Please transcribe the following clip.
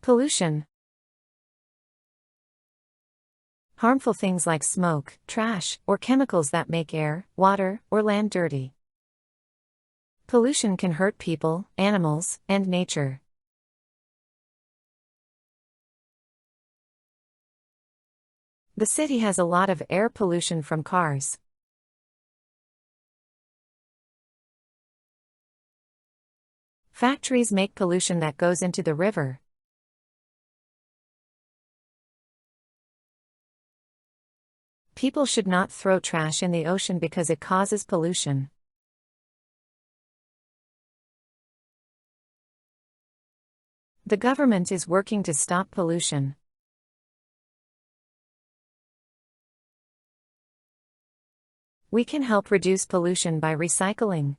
Pollution. Harmful things like smoke, trash, or chemicals that make air, water, or land dirty. Pollution can hurt people, animals, and nature. The city has a lot of air pollution from cars. Factories make pollution that goes into the river. People should not throw trash in the ocean because it causes pollution. The government is working to stop pollution. We can help reduce pollution by recycling.